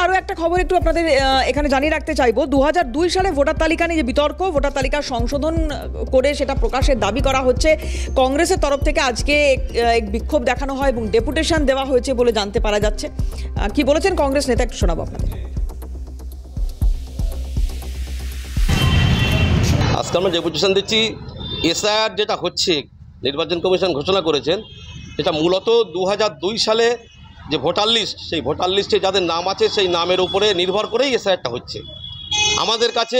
আরো একটা খবর একটু আপনাদের এখানে জানিয়ে রাখতে চাইবো। 2002 সালে ভোটার তালিকা নিয়ে যে বিতর্ক, ভোটার তালিকা সংশোধন করে সেটা প্রকাশের দাবি করা হচ্ছে। কংগ্রেসের তরফ থেকে আজকে এক বিক্ষোভ দেখানো হয় এবং ডেপুটেশন দেওয়া হয়েছে বলে জানতে পারা যাচ্ছে। কি বলেছেন কংগ্রেস নেতা একটু শোনাবো আপনাদের। আজকে আমরা ডেপুটেশন দিচ্ছি, এসআইআর যেটা হচ্ছে নির্বাচন কমিশন ঘোষণা করেছেন, এটা মূলত 2002 সালে যে ভোটার লিস্ট, সেই ভোটার লিস্টে যাদের নাম আছে সেই নামের উপরে নির্ভর করেই এসআইআরটা হচ্ছে। আমাদের কাছে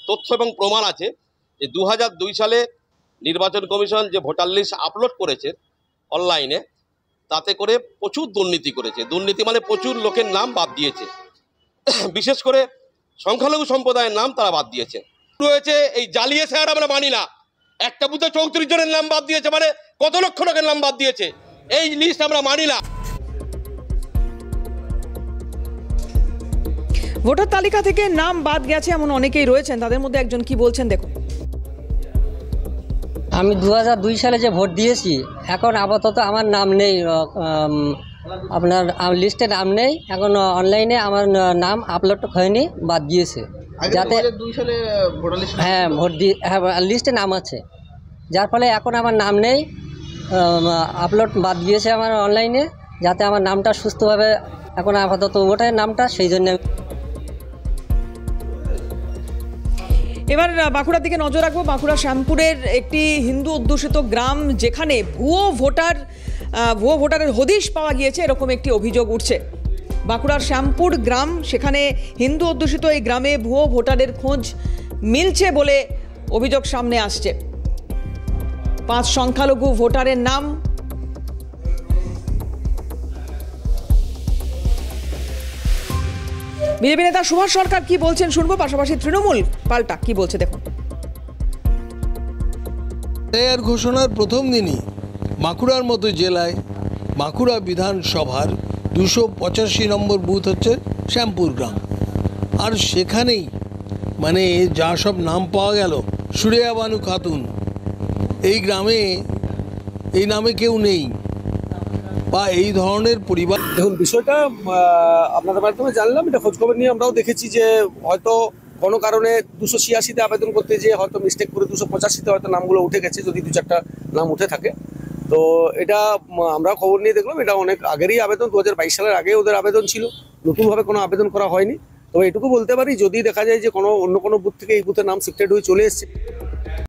তথ্য এবং প্রমাণ আছে যে 2002 সালে নির্বাচন কমিশন যে ভোটার লিস্ট আপলোড করেছে অনলাইনে, তাতে করে প্রচুর দুর্নীতি করেছে। দুর্নীতি মানে প্রচুর লোকের নাম বাদ দিয়েছে, বিশেষ করে সংখ্যালঘু সম্প্রদায়ের নাম তারা বাদ দিয়েছে। রয়েছে এই জালি এসআইআর আমরা মানি না। একটা বুথে 34 জনের নাম বাদ দিয়েছে, মানে কত লক্ষ লোকের নাম বাদ দিয়েছে। এই লিস্ট আমরা মানি না। ভোটার তালিকা থেকে নাম বাদ গেছে এমন অনেকেই রয়েছেন, তাদের মধ্যে একজন কি বলছেন দেখুন। আমি 2002 সালে যে ভোট দিয়েছি, এখন আপাতত আমার নাম নেই, আপনার লিস্টে নাম নেই। এখন অনলাইনে আমার নাম আপলোড হয়নি, বাদ গিয়েছে। যাতে হ্যাঁ ভোট দিয়ে হ্যাঁ লিস্টে নাম আছে, যার ফলে এখন আমার নাম নেই, আপলোড বাদ গিয়েছে আমার অনলাইনে, যাতে আমার নামটা সুস্থভাবে এখন আপাতত ওটার নামটা, সেই জন্য। এবার বাঁকুড়ার দিকে নজর রাখবো। বাঁকুড়া শ্যামপুরের একটি হিন্দু অধ্যুষিত গ্রাম, যেখানে ভুয়ো ভোটারের হদিশ পাওয়া গিয়েছে, এরকম একটি অভিযোগ উঠছে। বাঁকুড়ার শ্যামপুর গ্রাম, সেখানে হিন্দু অধ্যুষিত এই গ্রামে ভুয়ো ভোটারের খোঁজ মিলছে বলে অভিযোগ সামনে আসছে। 5 সংখ্যালঘু ভোটারের নাম বিজেপি নেতা সুভাষ সরকার কি বলছেন শুনবো, পাশাপাশি তৃণমূল পাল্টা কি বলছে দেখুন। এর ঘোষণার প্রথম দিনই বাঁকুড়ার মতো জেলায় বাঁকুড়া বিধানসভার 285 নম্বর বুথ হচ্ছে শ্যামপুর গ্রাম, আর সেখানেই মানে যা সব নাম পাওয়া গেল, সুরেয়া বানু খাতুন, এই গ্রামে এই নামে কেউ নেই বা এই ধরনের পরিবার। দেখুন, বিষয়টা আপনাদের মাধ্যমে জানলাম, এটা খোঁজখবর নিয়ে আমরাও দেখেছি যে হয়তো কোনো কারণে 286-তে আবেদন করতে যেয়ে হয়তো মিস্টেক করে 285-তে হয়তো নামগুলো উঠে গেছে, যদি 2-4টা নাম উঠে থাকে। তো এটা আমরা খবর নিয়ে দেখলাম, এটা অনেক আগেরই আবেদন, 2022 সালের আগে ওদের আবেদন ছিল, নতুনভাবে কোনো আবেদন করা হয়নি। তবে এটুকু বলতে পারি, যদি দেখা যায় যে অন্য কোনো বুথ থেকে এই বুথের নাম শিফটেড হয়ে চলে এসছে,